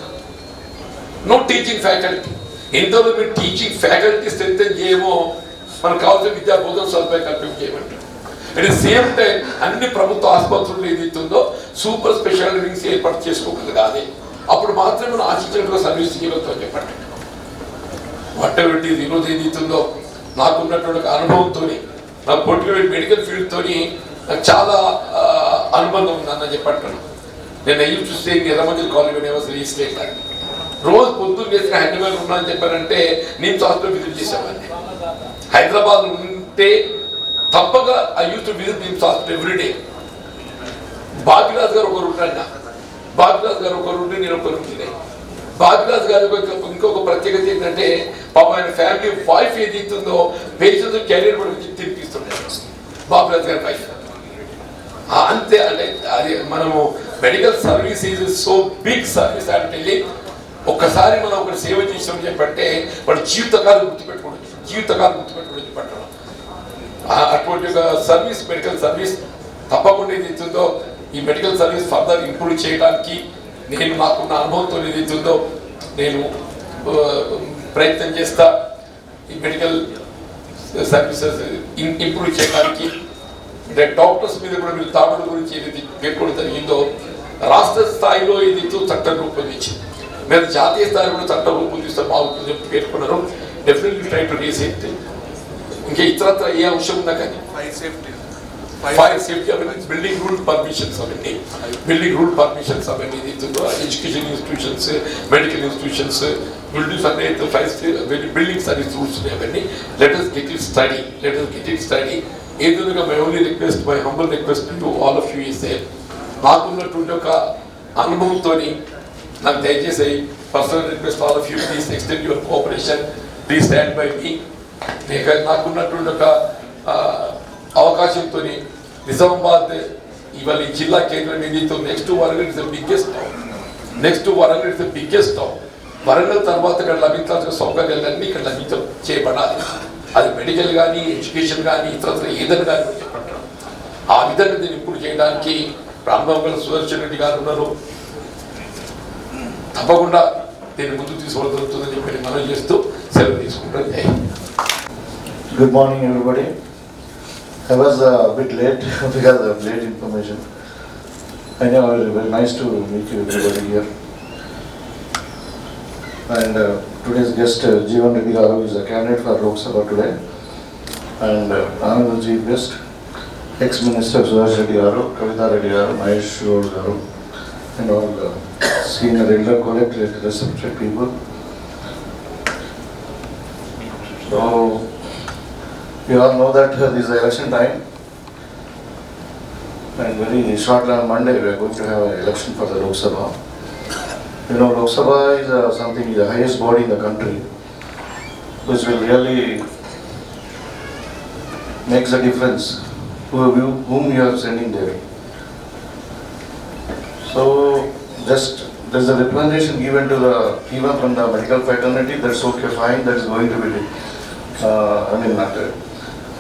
No teaching faculty. ఎంతలో మీరు టీచింగ్ ఫ్యాకల్టీ స్ట్రెంత్ చేయమో మనకు కావాల్సిన విద్యా బోధన సదుపాయం కల్పింపు చేయమంటారు. అట్ ది సేమ్ టైం అన్ని ప్రభుత్వ ఆసుపత్రులు ఏదైతుందో సూపర్ స్పెషాలిటీ వింగ్స్ ఏర్పాటు చేసుకోగలగాలి. అప్పుడు మాత్రమే మనం ఆశించినట్టుగా సర్వీస్ చేయగలుగుతాం చెప్పండి. వాట్ ఎవర్ ఇట్ ఈస్ ఈరోజు ఏదైతుందో నాకున్నటువంటి అనుభవంతో, నా పొలిటికల్ మెడికల్ ఫీల్డ్తో నాకు చాలా అనుబంధం ఉందన్న చెప్పంటాను. నేను అయ్యి చూస్తే ఎర్రమంజల్ కాలేజ్ రిజిస్ట్రేట్ రోజు పొద్దున్న చేసిన హైదరాబాద్ ఉన్నా అని చెప్పారంటే నిమ్స్ హాస్పిటల్ విజిట్ చేసేవాడిని. హైదరాబాద్ ఉంటే తప్పక I use to visit NIMS hospital everyday. Babiraj garu ఒకరు ఉంటాడు, బాబిరాజ్ గారు ఒకరు ఉంటే నేను ఒకరు ఉంటుంది. బాబిరాజ్ గారు ఇంకొక ప్రత్యేకత ఏంటంటే పాప ఆయన ఫ్యామిలీ వైఫ్ ఏది ఇస్తుందో పేషెంట్స్ కెరీర్ కూడా తిరిగిస్తుంటారు. బాబిరాజ్ గారి వైఫ్ అంతే. అంటే అది మనము medical service is so big service అంటే ఒక్కసారి మనం ఒకటి సేవ చేసాం చెప్పంటే వాడు జీవితకాలం గుర్తుపెట్టుకోవచ్చు చెప్పంటారు. అటువంటి ఒక సర్వీస్ మెడికల్ సర్వీస్ తప్పకుండా ఏది ఇస్తుందో ఈ మెడికల్ సర్వీస్ ఫర్దర్ ఇంప్రూవ్ చేయడానికి నేను నాకున్న అనుభవంతో ఏది ఇస్తుందో నేను ప్రయత్నం చేస్తా. ఈ మెడికల్ సర్వీసెస్ ఇంప్రూవ్ చేయడానికి డాక్టర్స్ మీద కూడా మీరు తాగుడు గురించి ఏదైతే పేర్కొనడం జరిగిందో రాష్ట్ర స్థాయిలో ఏదైతే చట్టం రూపొందించింది, మీరు జాతీయ స్థాయిలో కూడా చట్టం రూపొందిస్తే బాగుంటుంది పేర్కొన్నారు. Definitely try to raise it. ఇంకా ఇతరత్ర ఏ అంశం ఉన్నా కానీ ఫైర్ సేఫ్టీ అవన్నీ బిల్డింగ్ రూల్ పర్మిషన్స్ అవన్నీ ఏదైతుందో education institutions, medical institutions, buildings అన్నీ బిల్డింగ్ సర్వీస్ రూల్స్ ఉన్నాయి. అవన్నీ let us get it study. ఏదైనా my only request, my humble request to all of you is there. నాకున్నటువంటి ఒక అనుభవంతో నాకు దయచేసి personal request all of you, please extend your cooperation, please stand by మీ. నాకున్నటువంటి ఒక అవకాశంతో నిజామాబాద్ ఇవాళ ఈ జిల్లా కేంద్ర నిధితో next Warangal is the biggest town. Warangal తర్వాత ఇక్కడ లభించాల్సిన సౌకర్యాలన్నీ ఇక్కడ చేయబడాలి. అది మెడికల్ కానీ, ఎడ్యుకేషన్ కానీ, ఇతర ఏదైనా కానీ చెప్పంటారు. ఆ విధంగా దీన్ని ఇప్పుడు చేయడానికి ప్రాంతంలో సుదర్శన్ రెడ్డి గారు ఉన్నారు. తప్పకుండా దీన్ని ముందుకు తీసుకోవడం చెప్పి మనం చేస్తూ సెలవు తీసుకుంటాం. Good morning, everybody. I was a bit late because of late information. I know it was very nice to meet you, everybody here. And today's guest, Jeevan Reddy Garu, is a candidate for Lok Sabha today. And Honorable Chief Guest, ex-Minister Suresh Reddy Garu, Kavita Reddy Garu, Mahesh Garu, and all senior elder collected respected people. So, we all know that this is election time, and very shortly on Monday we are going to have an election for the Lok Sabha. You know, Lok Sabha is something, the highest body in the country, which will really make the difference whom you are sending there. So, just there's a representation given to the even from the medical fraternity. That's okay, fine. That is going to be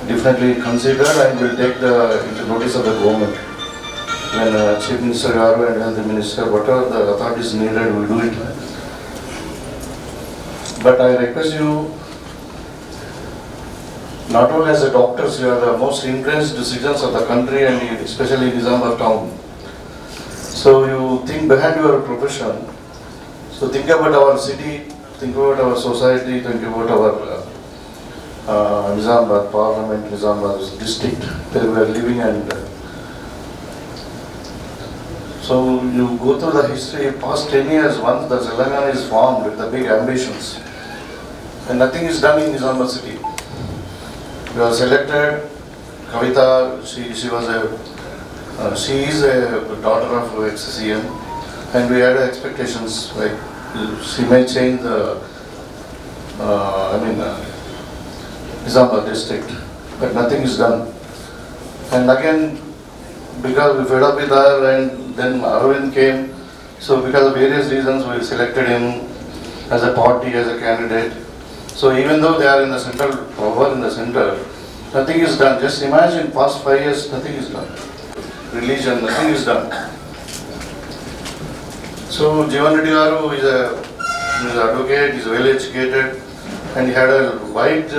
definitely considered and will take into notice of the government. When Chief Minister Garu and Health Minister, whatever the authorities needed, will do it. But I request you, not only as a doctors, you are the most influenced citizens of the country and especially in Nizamabad town. So you think behind your profession. So think about our city, think about our society, think about our Nizamabad Parliament, Nizamabad district where we are living, and so you go through the history. Past 10 years, once the Telangana is formed with the big ambitions, and nothing is done in Nizamabad city. We are selected. Kavita, she is a daughter of ex-CM, and we had expectations like she may change the Nizamabad district, but nothing is done. And again, because we fed up with her, and then Arvind came, so because of various reasons we selected him as a party, as a candidate. So even though they are in the central power, in the center, nothing is done. Just imagine, past 5 years, nothing is done. Religion, nothing is done. So Jeevan Reddy Garu is an advocate, he is well educated, and he had a wide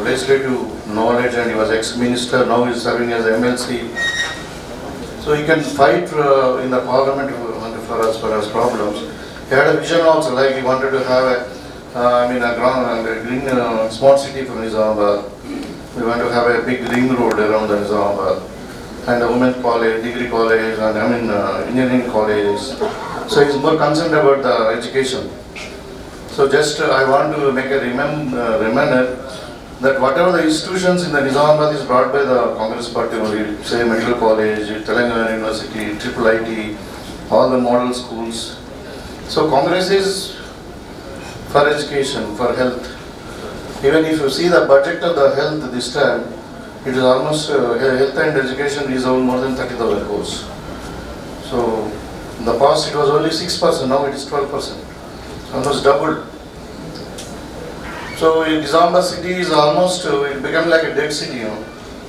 legislative knowledge, and he was ex-minister, now he is serving as MLC. So he can fight in the parliament for us problems. He had a vision also, like he wanted to have a green smart city for Nizamabad. We want to have a big ring road around the Nizamabad, and a women's college, degree college, and engineering colleges. So he is more concerned about the education. So just I want to make a reminder that whatever the institutions in the Nizamabad is brought by the Congress party only, say medical college, Telangana University, Triple IT, all the model schools. So Congress is for education, for health. Even if you see the budget of the health this time, it is almost health and education is more than 30,000 crores. So in the past it was only 6%, now it is 12%, almost doubled. So Nizamabad city is almost, it became like a dead city,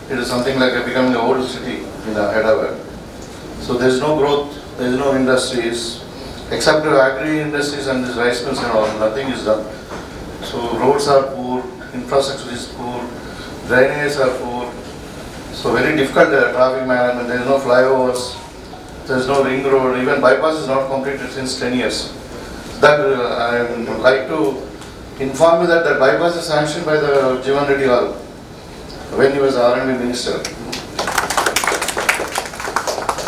It is something like becoming an old city in Hyderabad. So there is no growth, there is no industries, except agri industries and these rice mills and all, nothing is done. So roads are poor, infrastructure is poor, drainage are poor. So very difficult traffic management, there is no flyovers, there is no ring road, even bypass is not completed since 10 years. That I would like to inform you that the bypass is sanctioned by the Jeevan Reddy Garu when he was R&D minister.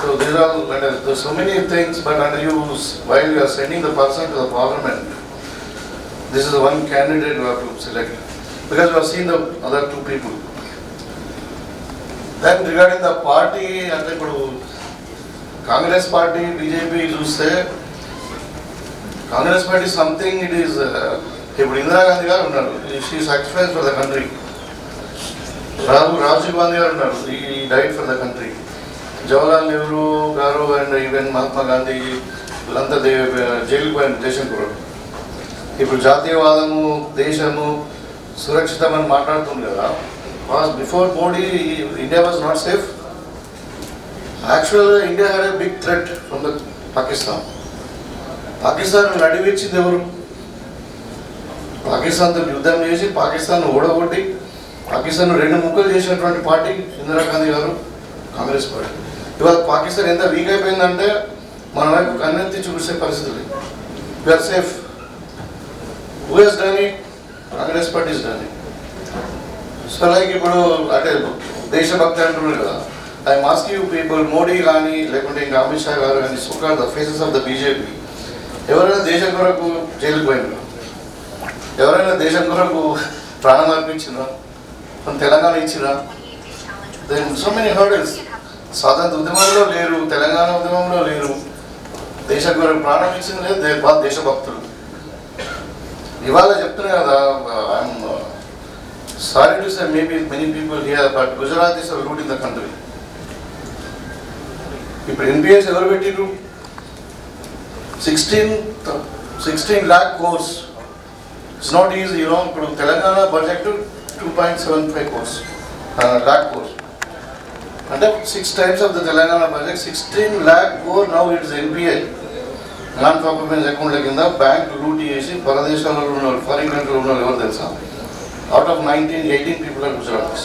So these are there's so many things, but while you are sending the person to the parliament, this is the one candidate you have to select, because you have seen the other two people. Then regarding the party, Congress party, BJP, Congress party is something, it is ఇప్పుడు ఇందిరాగాంధీ గారు ఉన్నారు, she sacrifice for the country. Rajiv Gandhi గారు ఉన్నారు, ఈ diet for the country. Jawaharlal Nehru గారు and even Mahatma Gandhi వీళ్ళంతా జైలుకు పోయిన దేశం కూడా. ఇప్పుడు జాతీయవాదము, దేశము సురక్షితం అని మాట్లాడుతుంది కదా. Before Modi India was not safe. యాక్చువల్గా India had a big threat from the Pakistan. Pakistan నడివిచ్చింది ఎవరు? పాకిస్తాన్తో యుద్ధం చేసి పాకిస్తాన్ ఓడగొట్టి పాకిస్తాన్ 2 ముక్కలు చేసినటువంటి పార్టీ ఇందిరాగాంధీ గారు, కాంగ్రెస్ పార్టీ. ఇవాళ పాకిస్తాన్ ఎంత వీక్ అయిపోయిందంటే మన వైపు కన్నెత్తి చూసే పరిస్థితులు. We are safe. Who has done it? Congress party is done it. So like ఇప్పుడు అంటే దేశభక్తి అంటున్నారు కదా. I ask you people, Modi కానీ లేకుంటే ఇంకా అమిత్ షా గారు కానీ, so called the faces of the BJP, ఎవరైనా దేశం కొరకు జైలుకు పోయినారు? ఎవరైనా దేశం కొరకు ప్రాణం అర్పించినా? మన తెలంగాణ ఇచ్చినా? Then so many hurdles. స్వాతంత్ర ఉద్యమంలో లేరు, తెలంగాణ ఉద్యమంలో లేరు, దేశం కొరకు ప్రాణం ఇచ్చింది లేదు, దేశభక్తులు. ఇవాళ చెప్తున్నా కదా, I'm sorry to say maybe many people here, but Gujarat is root in the country. ఇప్పుడు ఎన్పిఎస్ ఎవరు పెట్టిరు? 16 lakh course. It's not easy, you know. ఇప్పుడు తెలంగాణ బడ్జెట్ 2.75 lakh కోర్స్, అంటే 6 times of the Telangana budget. 16 lakh core now it's NPI, non performance అకౌంట్ల కింద bank లూటీ చేసి పరదేశాలలో ఉన్న వాళ్ళు, ఫారిన్ కంట్రీలో ఉన్న వాళ్ళు ఎవరు తెలుసా? Out of 18 people are Gujaratis.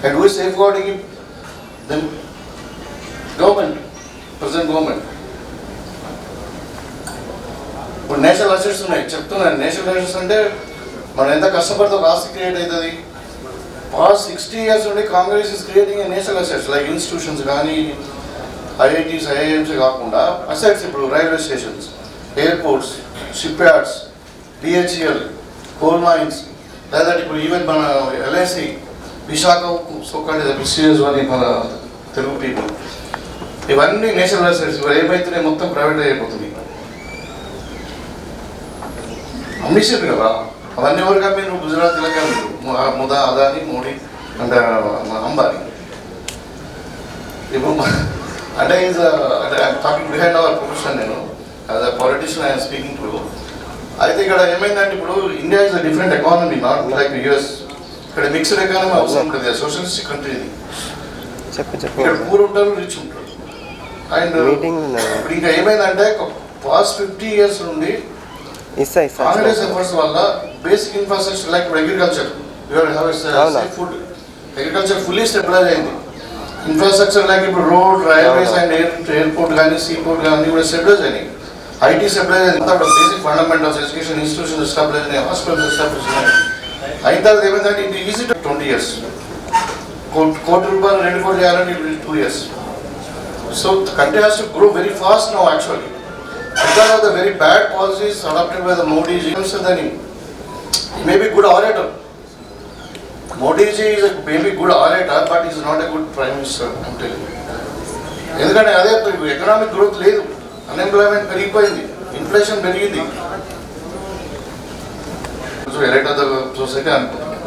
And who is safeguarding them? Government, present government. ఇప్పుడు నేషనల్ అసెట్స్ ఉన్నాయి, చెప్తున్నాను. నేషనల్ అసెట్స్ అంటే మనం ఎంత కష్టపడితే ఒక ఆస్తి క్రియేట్ అవుతుంది. పాస్ట్ 60 years నుండి Congress is creating national assets like institutions కానీ, ఐఐటీస్, ఐఐఎంస్ కాకుండా అసెట్స్. ఇప్పుడు railway stations, airports, shipyards, BHEL, coal mines, లేదా ఇప్పుడు ఈవెన్ మన ఎల్ఐసి విశాఖ, సోకాల్డ్ ప్రెస్టీజియస్ అని మన తెలుగు పీపుల్, ఇవన్నీ నేషనల్ అసెట్స్. ఇవి ఏమైతున్నాయి? మొత్తం ప్రైవేట్ అయిపోతుంది. అమ్మిషిరు కదా అవన్నీ. ఎవరుగా మీరు గుజరాతీలకే ముదా, అదాని, మోడీ అంటే అంబానీ. ఇప్పుడు అంటే టాకింగ్ బిహైండ్ అవర్ ప్రొఫెషన్. నేను as a politician I'm speaking to. అయితే ఇక్కడ ఏమైందంటే ఇప్పుడు India is a different economy, not like US. ఇక్కడ మిక్స్డ్ ఎకానమీ అవసరం ఉంటుంది. సోషలిస్టిక్ కంట్రీ ఇది. ఇక్కడ పూర్ ఉంటారు, రిచ్ ఉంటారు. అండ్ ఇప్పుడు ఇంకా ఏమైందంటే పాస్ట్ 50 years నుండి కాంగ్రెస్ ఎఫర్ట్స్ వల్ల basic infrastructure like agriculture, food, agriculture fully stabilize అయింది. ఇన్ఫ్రాస్ట్రక్చర్ లైక్ ఇప్పుడు రోడ్, రైల్వేస్ అండ్ ఎయిర్పోర్ట్ కానీ, సీపోర్ట్ కానీ కూడా స్టెబిలైజ్ అయినాయి. ఐటీ స్టెబిలైజ్ అయింది. Basic fundamentals, education institutions stabilize అయినాయి, హాస్పిటల్స్ ఎస్టాబ్లిష్ అయినాయి. అయిన తర్వాత ఏమైందంటే ఇది ఈజీ 20 years. ₹1 కోటి 2 కోట్లు చేయాలంటే 2 years. So the country has to grow very fast now actually. Because of the very bad policies adopted by the Modi ji, he may be good orator. Modi ji is a maybe good orator, but he is not a good prime minister, I'm telling you. ఎందుకంటే అదే economic growth లేదు, unemployment పెరిగిపోయింది, inflation పెరిగింది. So elite of the society అనుకుంటున్నాను.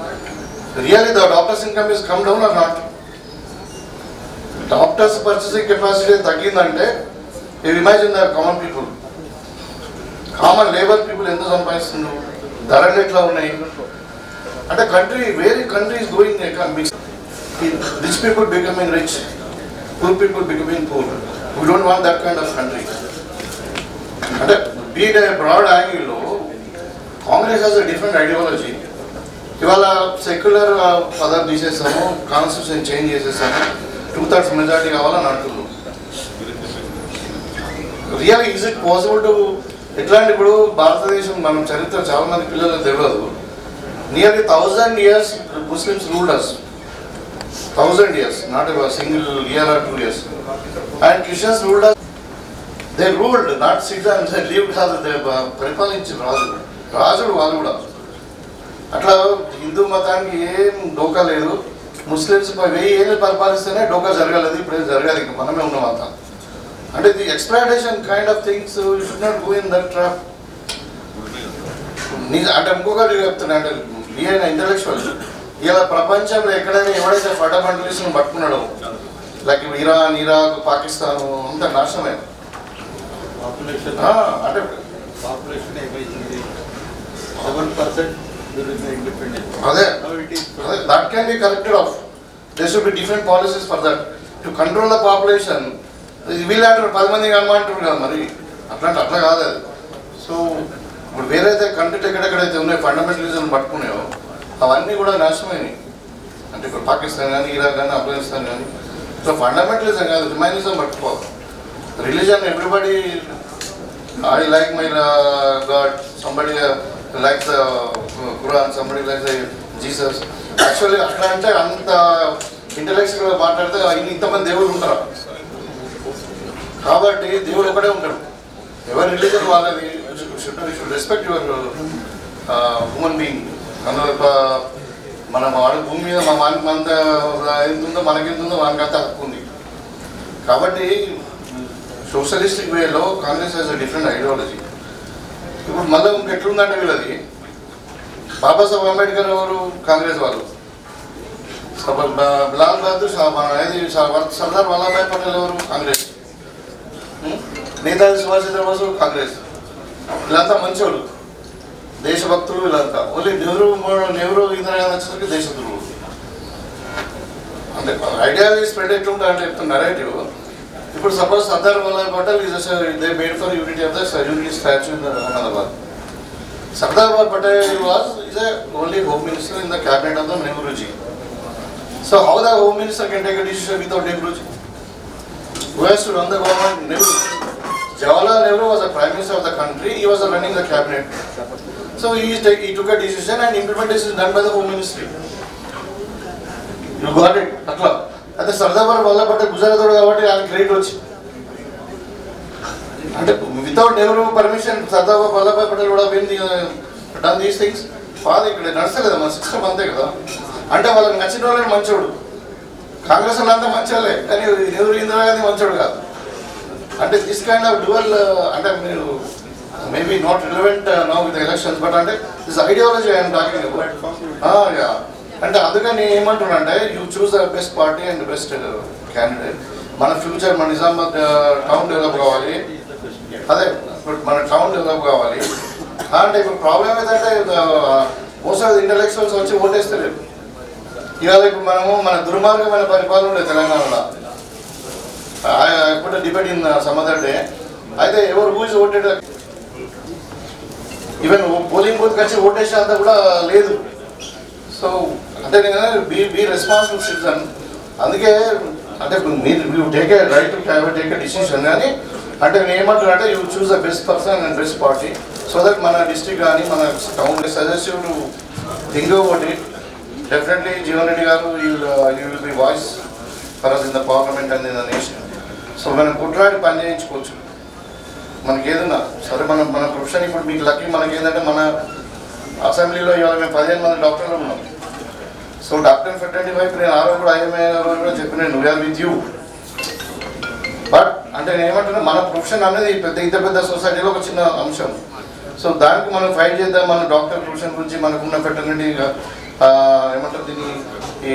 Really the doctor's income is come down or not? Doctors purchasing capacity తగ్గిందంటే you imagine the common people, common labour people ఎంత సంపాదిస్తున్నారు, ధరలు ఎట్లా ఉన్నాయి అంటే country is going rich people becoming rich, poor people becoming poor. We don't want that kind of country. అంటే bit broad యాంగిల్లో Congress has a different ideology. ఇవాళ secular పదవి తీసేస్తాము, కాన్స్టిట్యూషన్ చేంజ్ చేసేస్తాము, 2/3 మెజార్టీ కావాలని అంటున్నారు. Real is it possible to ఎట్లాంటి? ఇప్పుడు భారతదేశం మనం చరిత్ర చాలా మంది పిల్లలకు తెలియదు. Nearly 1000 years Muslims ruled us. 1000 years, not a single year or 2 years. And Christians ruled us. They ruled, not citizens. They lived as they పరిపాలించిన రాజులు వాళ్ళు కూడా. అట్లా హిందూ మతానికి ఏం డోకా లేదు. ముస్లిమ్స్ 1000 ఏళ్ళు పరిపాలిస్తేనే డోకా జరగలేదు, ఇప్పుడు జరగాలి, ఇంకా మనమే ఉన్నాం అంతా. అంటే the exploitation kind of things you should not go in that trap. అంటే ఇంకొకటి చెప్తున్నా, అంటే ఈయన ఇంటలెక్చువల్ ఇలా ప్రపంచంలో ఎక్కడైనా ఎవడైతే ఫండమెంటలిస్ట్ని పట్టుకున్నాడో లైక్ ఇరాన్, ఇరాక్, పాకిస్తాన్ అంతా నాశనమే. అంటే అదే that can be corrected of. there should be different policies for that to control the population. వీళ్ళంటారు 10 మంది కనమంటారు కదా, మరి అట్లా కాదు అది. సో ఇప్పుడు వేరైతే కంట్రీలు ఎక్కడెక్కడైతే ఉన్నాయో ఫండమెంటలిజం పట్టుకున్నాయో అవన్నీ కూడా నాశనమైనవి. అంటే ఇప్పుడు పాకిస్తాన్ కానీ, ఇరాక్ కానీ, ఆఫ్ఘనిస్తాన్ కానీ. సో ఫండమెంటలిజం కాదు, హ్యుమానిజం పట్టుకోవాలి. Religion everybody, I like my God, somebody like the Quran, somebody like the Jesus. Actually అట్లా అంటే అంత ఇంటలెక్చువల్గా మాట్లాడితే ఇంతమంది దేవుళ్ళు ఉంటారు. కాబట్టి దేవుడు ఒకటే ఉంటాడు. ఎవరి రిలీజన్ వాళ్ళది. Should respect your human being. మన వాడు భూమి మీద మనకంత ఎంత ఉందో మనకెంత ఉందో మనకంత హక్కు ఉంది. కాబట్టి సోషలిస్టిక్ వేలో Congress has a different ideology. ఇప్పుడు మళ్ళీ ఎట్లుందంటే వీళ్ళది, బాబాసాహెబ్ అంబేద్కర్ ఎవరు? కాంగ్రెస్ వాళ్ళు. లాల్ బహదూర్ సర్దార్ వల్లభాయ్ పటేల్ ఎవరు? కాంగ్రెస్. నేతాజీ సుభాష్ చంద్రబోస్ కాంగ్రెస్. వీళ్ళంతా మంచోళ్ళు, దేశభక్తులు. వీళ్ళంతా ఓన్లీ నెహ్రూ ఇందిరాగాంధీ వచ్చేసరికి దేశద్రోహులు. అంటే ఐడియాలజీ స్ప్రెడ్ ఎట్లుంటా అంటే చెప్తున్న నరేటివ్. ఇప్పుడు suppose Sardar Vallabhbhai Patel they made for unity of the unity statue in Ahmedabad. Sardar Vallabhbhai Patel is a only Home Minister in the cabinet of the Nehruji. So how the Home Minister can take a decision without Nehruji? Who has to run the government? Nehru. Jawaharlal Nehru was the Prime Minister of the country. He was running the cabinet. So he took a decision and implementation is done by the Home Ministry. You got it? Atla. At the Sardar Vallabhbhai Patel Gujarat కాబట్టి ఆయన credit వచ్చి, అంటే without Nehru permission Sardar Vallabhbhai Patel కూడా done these things. బాగా ఇక్కడ నడుస్తలేదు మన system, అంతే కదా. అంటే వాళ్ళకి నచ్చిన వాళ్ళని మంచోడు. కాంగ్రెస్ వాళ్ళంతా మంచోళ్ళే, కానీ నెహ్రూ ఇందిరాగాంధీ మంచోడు కాదు. అంటే దిస్ కైండ్ ఆఫ్ డ్యువల్, అంటే మీరు maybe not relevant now with elections, but అంటే this ideology I'm talking about. అంటే అందుకని ఏమంటున్నా అంటే you choose the best party and best candidate. మన ఫ్యూచర్, మన నిజామాబాద్ టౌన్ డెవలప్ కావాలి. అదే ఇప్పుడు మన టౌన్ డెవలప్ కావాలి అంటే ఇప్పుడు ప్రాబ్లం ఏంటంటే మోస్ట్ ఆఫ్ ది ఇంటలెక్చువల్స్ వచ్చి ఓటేస్తలేరు. ఇవాళ ఇప్పుడు మనము మన దుర్మార్గమైన పరిపాలన ఉండేది తెలంగాణలో. ఇప్పుడు debate in some other day. అయితే ఎవరు హూజ్ ఓటెడ్, ఈవెన్ పోలింగ్ బూత్కి వచ్చి ఓటేసేంత కూడా లేదు. సో అంటే నేను బీ రెస్పాన్సిబుల్ సిటిజన్. అందుకే అంటే మీరు take a right to take a decision. కానీ అంటే నేను ఏమంటున్నా అంటే you choose the best person and best party so that మన డిస్ట్రిక్ట్ కానీ మన town suggest you to think about it. Definitely Jeevan Reddy garu you will be voice for us in the parliament and in the nation. So మనం కుట్రాడి పని చేయించుకోవచ్చు మనకి ఏదన్నా సరే. మన ప్రొఫెషన్ ఇప్పుడు మీకు లక్కీ మనకి ఏంటంటే మన అసెంబ్లీలో ఇవాళ మేము 15 మంది డాక్టర్లు ఉన్నాం. సో డాక్టర్ ఫెటర్నిటీ వైపు నేను ఆరో కూడా ఐఎంఏ కూడా చెప్పినాను వీఆర్ విత్ యూ. బట్ అంటే నేను ఏమంటున్నా మన ప్రొఫెషన్ అనేది ఇంత పెద్ద సొసైటీలో ఒక చిన్న అంశం. సో దానికి మనం ఫైట్ చేద్దాం. మన డాక్టర్ ప్రొఫెషన్ గురించి మనకున్న ఫెటర్నిటీ ఏమంటారు దీన్ని ఈ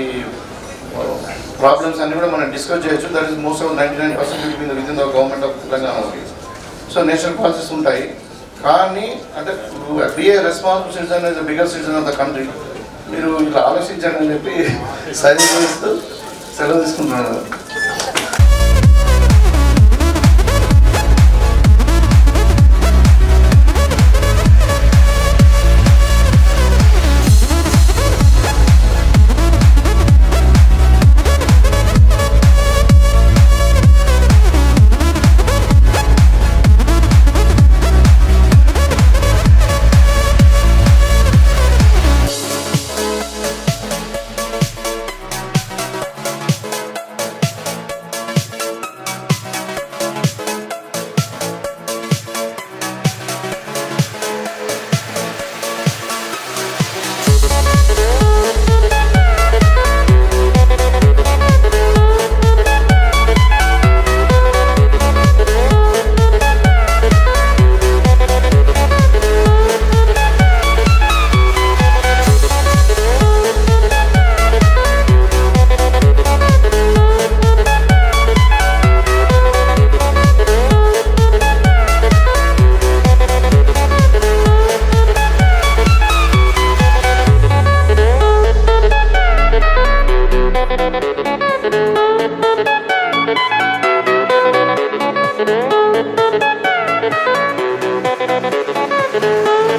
ప్రాబ్లమ్స్ అన్ని కూడా మనం డిస్కస్ చేయొచ్చు. That is most of 99% within the government of Telangana. So national policies ఉంటాయి, కానీ అంటే be a responsible citizen is the bigger citizen of the country. మీరు ఇట్లా ఆలోచించండి అని చెప్పి సజెస్ట్ చేస్తూ సెలవు తీసుకుంటున్నాను.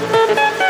Thank you.